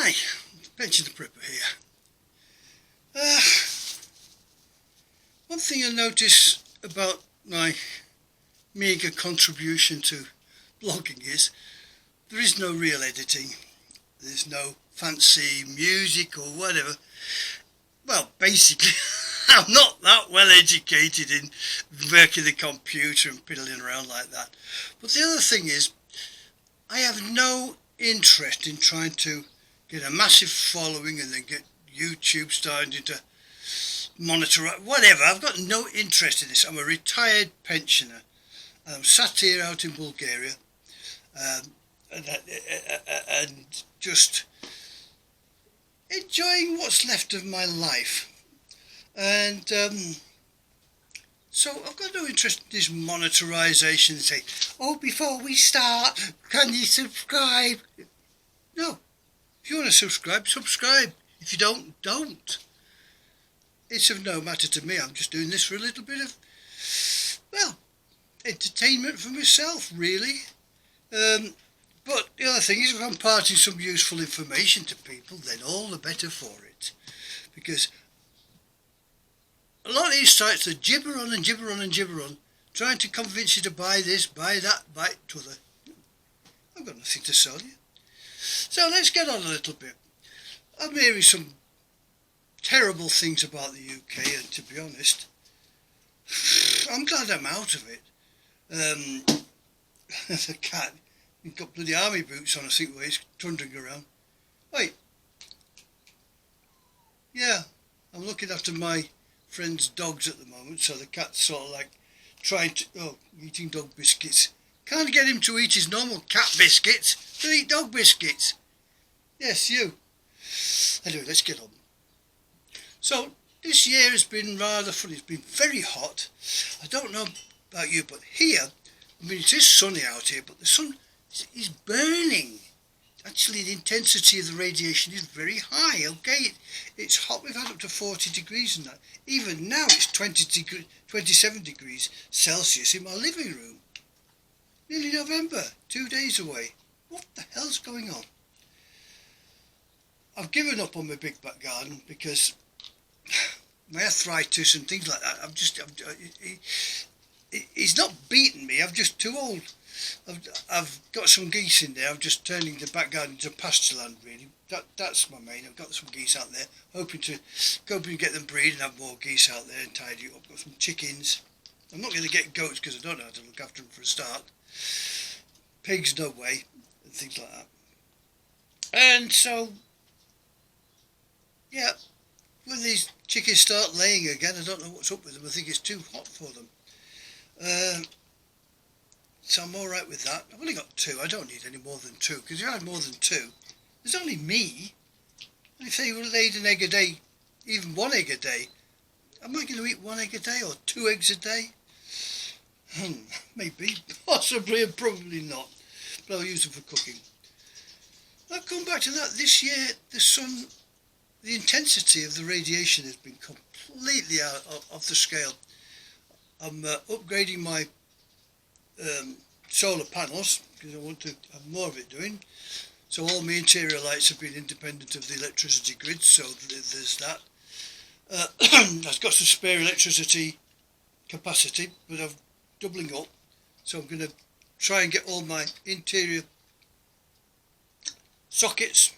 Hi, Pension the Prepper here. One thing I notice about my meagre contribution to blogging is there is no real editing. There's no fancy music or whatever. Well, basically, I'm not that well educated in working the computer and piddling around like that. But the other thing is, I have no interest in trying to get a massive following and then get YouTube starting to monitor whatever. I've got no interest in this. I'm a retired pensioner and I'm sat here out in Bulgaria and just enjoying what's left of my life. And so I've got no interest in this monetarisation and say, oh, before we start, can you subscribe? No. If you want to subscribe, subscribe. If you don't. It's of no matter to me. I'm just doing this for a little bit of, well, entertainment for myself, really. But the other thing is, if I'm imparting some useful information to people, then all the better for it. Because a lot of these sites are gibber on and gibber on and gibber on, trying to convince you to buy this, buy that, buy t'other. I've got nothing to sell you. So let's get on a little bit. I'm hearing some terrible things about the UK, and to be honest, I'm glad I'm out of it. The cat, he's got bloody army boots on, I think, where he's trundling around. Wait. Yeah, I'm looking after my friend's dogs at the moment, so the cat's sort of like trying to, eating dog biscuits. Can't get him to eat his normal cat biscuits, to eat dog biscuits. Yes, you. Anyway, let's get on. So, this year has been rather funny. It's been very hot. I don't know about you, but here, I mean, it is sunny out here, but the sun is burning. Actually, the intensity of the radiation is very high, okay? It's hot. We've had up to 40 degrees and that. Even now, it's 27 degrees Celsius in my living room. Nearly November, 2 days away. What the hell's going on? I've given up on my big back garden because my arthritis and things like that, he's not beaten me, I'm just too old. I've got some geese in there. I'm just turning the back garden into pasture land, really. That's my main. I've got some geese out there, hoping to go up and get them breed and have more geese out there and tidy up. I've got some chickens. I'm not going to get goats because I don't know how to look after them for a start. Pigs, no way, and things like that. And so, yeah, when these chickens start laying again, I don't know what's up with them. I think it's too hot for them. So I'm alright with that. I've only got 2. I don't need any more than 2, because if I had more than 2, there's only me. And if they laid an egg a day, even 1 egg a day, am I going to eat 1 egg a day or 2 eggs a day? Maybe, possibly, and probably not. But I'll use them for cooking. I'll come back to that. This year, the sun, the intensity of the radiation has been completely out of the scale. I'm upgrading my solar panels because I want to have more of it doing. So all my interior lights have been independent of the electricity grid, so there's that. I've got some spare electricity capacity, but I'm doubling up. So I'm going to try and get all my interior sockets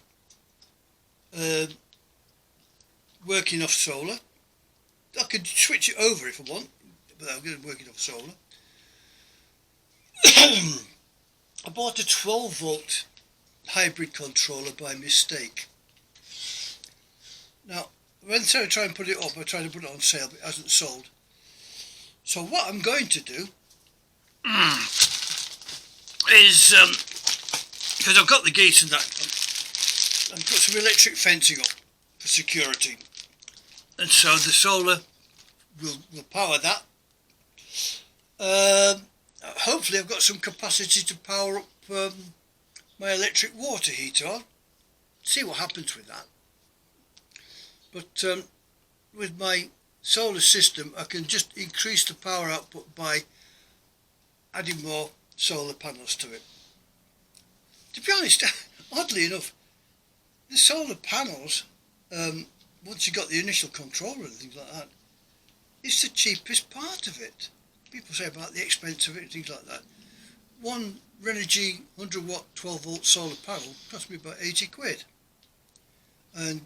working off solar. I could switch it over if I want, but I'm going to work it off solar. I bought a 12 volt hybrid controller by mistake. Now, when I try and put it up, I tried to put it on sale, but it hasn't sold. So what I'm going to do is, because I've got the geese and that, I've got some electric fencing up for security. And so the solar will power that. Hopefully I've got some capacity to power up my electric water heater on. See what happens with that. But with my solar system, I can just increase the power output by adding more solar panels to it. To be honest, oddly enough, the solar panels, once you got the initial controller and things like that, it's the cheapest part of it. People say about the expense of it and things like that. One Renogy 100 watt 12 volt solar panel cost me about 80 quid. And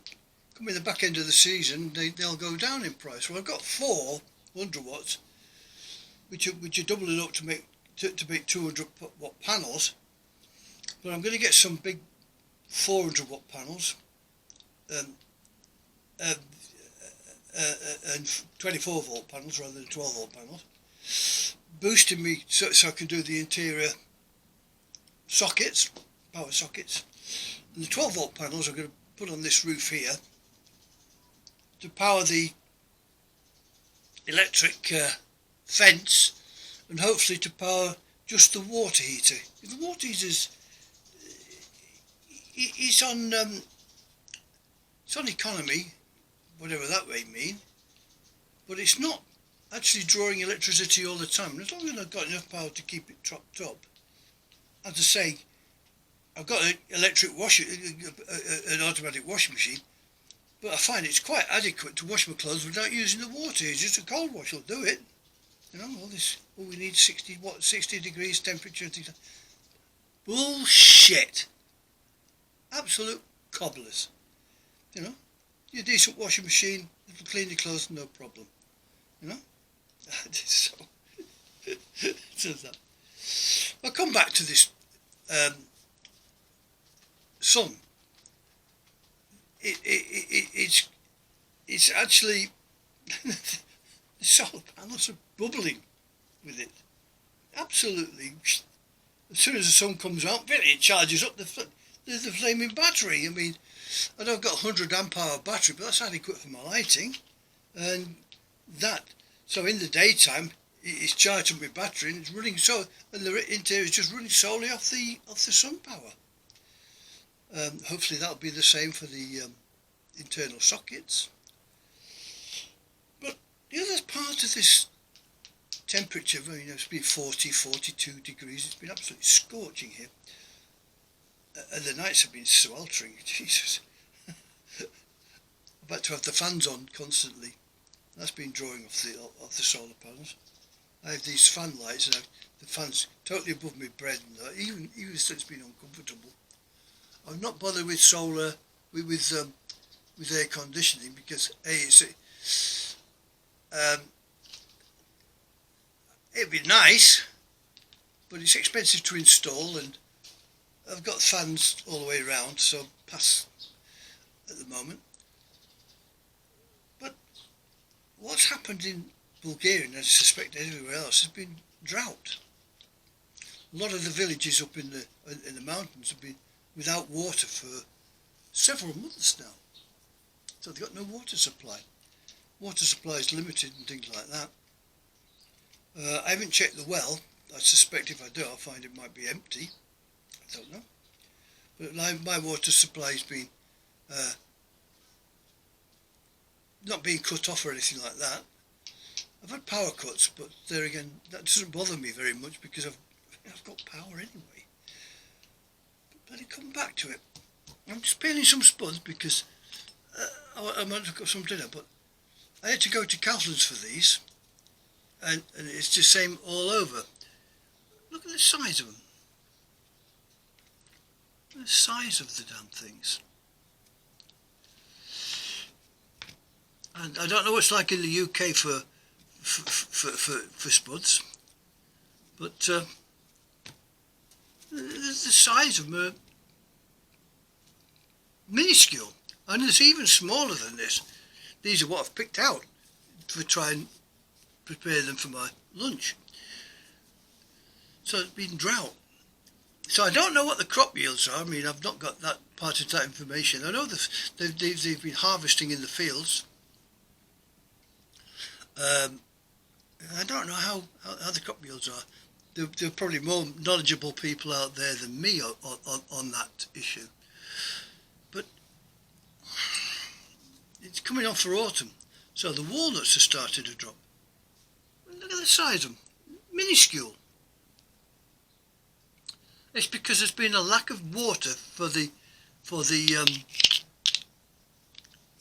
coming the back end of the season, they'll go down in price. Well, I've got 4 100 watts, which are doubling up to make 200 watt panels. But I'm going to get some big 400 watt panels and 24 volt panels rather than 12 volt panels, boosting me so I can do the interior sockets, power sockets. And the 12 volt panels I'm going to put on this roof here to power the electric fence, and hopefully to power just the water heater. The water heater's it's on economy, whatever that may mean, but it's not actually drawing electricity all the time. And as long as I've got enough power to keep it topped up, as I say, I've got an electric an automatic washing machine, but I find it's quite adequate to wash my clothes without using the water. It's just a cold wash will do it. You know, all we need 60 degrees temperature and things like that. Bullshit. Absolute cobblers. You know, your decent washing machine, it'll clean your clothes no problem. You know? So that. I'll come back to this sun. It's actually the solar panels are bubbling with it. Absolutely. As soon as the sun comes out, it charges up the flaming battery. I mean, I know I've got 100 amp hour battery, but that's adequate for my lighting. And so in the daytime, it's charged up with battery and it's running and the interior is just running solely off the sun power. Hopefully that'll be the same for the internal sockets. But the other part of this temperature, it's been 40, 42 degrees, it's been absolutely scorching here. And the nights have been sweltering, Jesus. I've had to have the fans on constantly. That's been drawing off the solar panels. I have these fan lights and the fan's totally above my bed, and even so it's been uncomfortable. I'm not bothered with solar, with air conditioning, because it'd be nice, but it's expensive to install, and I've got fans all the way around, so pass at the moment. But what's happened in Bulgaria, and I suspect everywhere else, has been drought. A lot of the villages up in the mountains have been without water for several months now. So they've got no water supply. Water supply is limited and things like that. I haven't checked the well. I suspect if I do, I'll find it might be empty. I don't know. But my water supply has been not being cut off or anything like that. I've had power cuts, but there again, that doesn't bother me very much because I've got power anyway. But I come back to it. I'm just peeling some spuds because I might have got some dinner, but I had to go to Kaufland's for these, and it's the same all over. Look at the size of them. The size of the damn things. And I don't know what it's like in the UK for spuds, but the size of them are minuscule, and it's even smaller than this. These are what I've picked out to try and prepare them for my lunch. So it's been drought. So I don't know what the crop yields are. I mean, I've not got that part of that information. I know they've been harvesting in the fields. I don't know how the crop yields are. There are probably more knowledgeable people out there than me on that issue. But it's coming on for autumn, so the walnuts are starting to drop. Look at the size of them, minuscule. It's because there's been a lack of water for the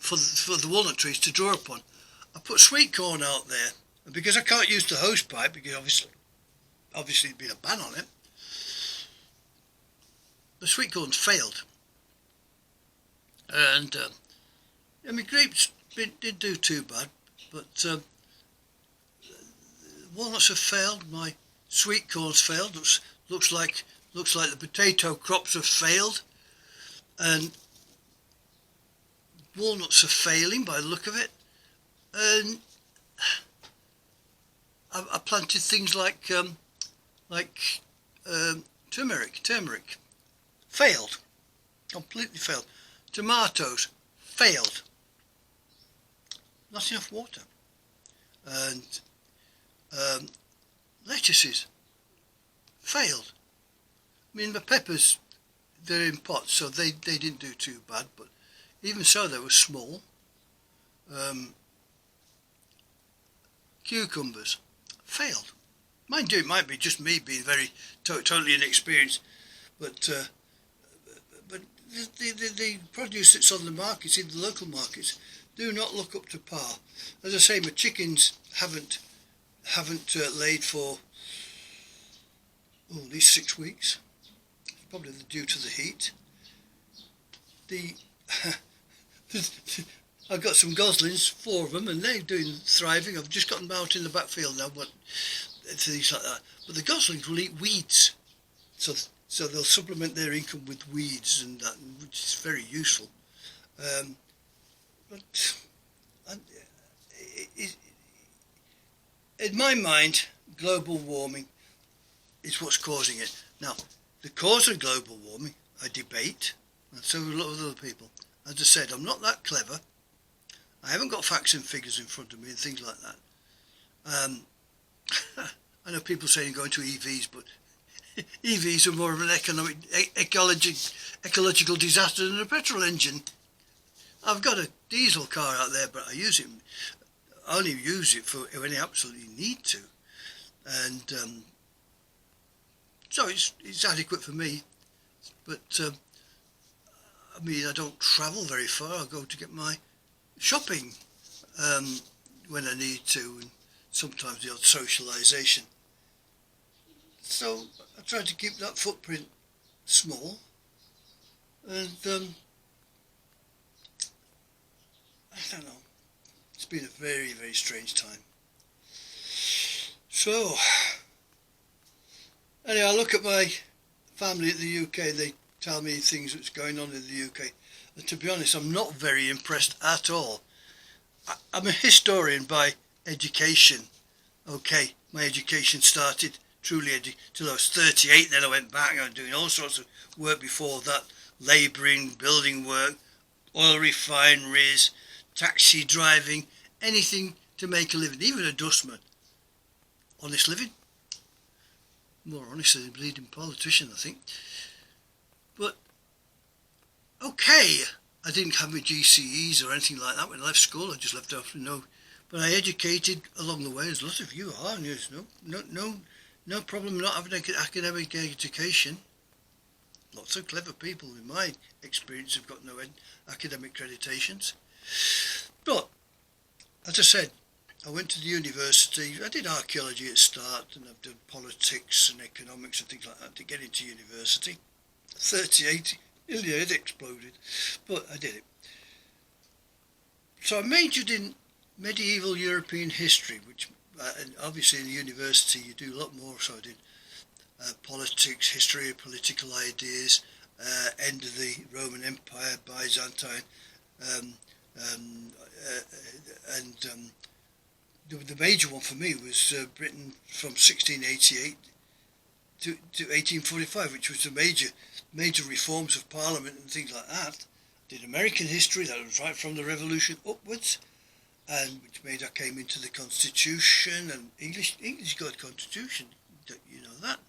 for the walnut trees to draw upon. I put sweet corn out there, and because I can't use the hose pipe, because obviously there's been a ban on it, the sweet corn's failed. And I mean, grapes didn't do too bad, but walnuts have failed. My sweet corn's failed. Looks like the potato crops have failed, and walnuts are failing by the look of it. And I planted things like turmeric, failed, completely failed. Tomatoes, failed. Not enough water. And lettuces, failed. I mean, the peppers, they're in pots, so they didn't do too bad, but even so, they were small. Cucumbers, failed. Mind you, it might be just me being very totally inexperienced, but the produce that's on the markets, in the local markets, do not look up to par. As I say, my chickens haven't laid for at least 6 weeks. Probably due to the heat. I've got some goslings, 4 of them, and they're thriving. I've just got them out in the backfield now, but things like that. But the goslings will eat weeds, so they'll supplement their income with weeds, and that, which is very useful. But in my mind, global warming is what's causing it. Now, the cause of global warming, I debate, and so do a lot of other people. As I said, I'm not that clever. I haven't got facts and figures in front of me and things like that. I know people saying going to EVs, but EVs are more of an ecological disaster than a petrol engine. I've got a diesel car out there, but I only use it for when I absolutely need to. And so it's adequate for me. But I mean, I don't travel very far. I go to get my shopping when I need to, and sometimes the odd socialisation. So I try to keep that footprint small, and I don't know. It's been a very, very strange time. So anyway, I look at my family at the UK. They tell me things that's going on in the UK. And to be honest, I'm not very impressed at all. I'm a historian by education. Okay, my education started truly till I was 38. Then I went back. I was doing all sorts of work before that, labouring, building work, oil refineries, taxi driving, anything to make a living, even a dustman. Honest living. More honest than a bleeding politician, I think. But okay, I didn't have my GCEs or anything like that when I left school. I just left after no. But I educated along the way, as a lot of you are. And there's no problem not having an academic education. Lots of clever people, in my experience, have got no academic accreditations. But as I said, I went to the university. I did archaeology at start, and I've done politics and economics and things like that to get into university. 38, nearly head exploded, but I did it. So I majored in medieval European history, which and obviously in the university you do a lot more. So I did politics, history of political ideas, end of the Roman Empire, Byzantine, the major one for me was Britain from 1688 to 1845, which was the major reforms of Parliament and things like that. Did American history, that was right from the Revolution upwards, and which made I came into the Constitution. And English got a Constitution, you know that.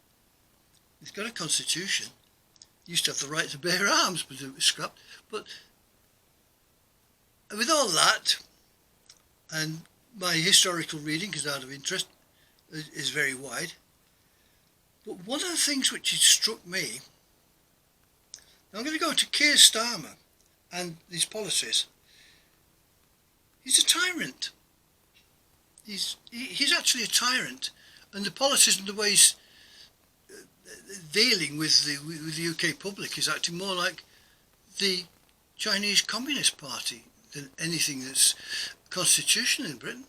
It's got a Constitution. It used to have the right to bear arms, but it was scrapped. But with all that, and my historical reading, because out of interest, is very wide. But one of the things which has struck me, I'm going to go to Keir Starmer and his policies. He's a tyrant. He's actually a tyrant, and the policies and the ways dealing with the UK public is acting more like the Chinese Communist Party than anything that's constitutional in Britain.